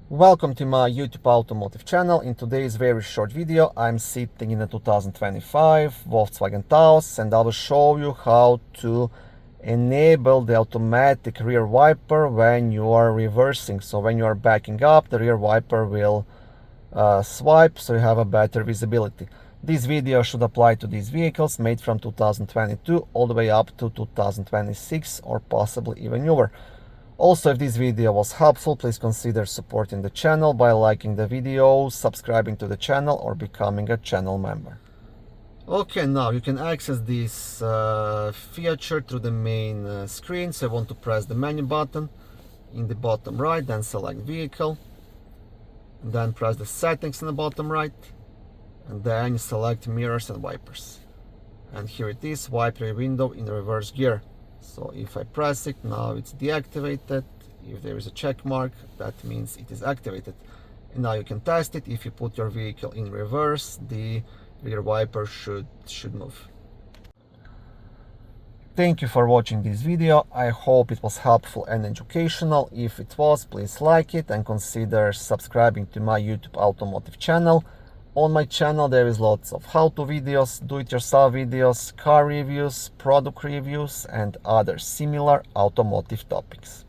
Welcome to my YouTube automotive channel. In today's very short video, I'm sitting in a 2025 Volkswagen Taos and I will show you how to enable the automatic rear wiper when you are reversing. So when you are backing up, the rear wiper will swipe so you have a better visibility. This video should apply to these vehicles made from 2022 all the way up to 2026 or possibly even newer. Also, if this video was helpful, please consider supporting the channel by liking the video, subscribing to the channel, or becoming a channel member. Okay, now you can access this feature through the main screen. So I want to press the menu button in the bottom right, then select vehicle, then press the settings in the bottom right, and then select mirrors and wipers. And here it is, wipe rear window in reverse gear. So if I press it, now it's deactivated. If there is a check mark, that means it is activated. And now you can test it. If you put your vehicle in reverse, the rear wiper should move. Thank you for watching this video. I hope it was helpful and educational. If it was, please like it and consider subscribing to my YouTube automotive channel. On my channel there is lots of how-to videos, do-it-yourself videos, car reviews, product reviews and other similar automotive topics.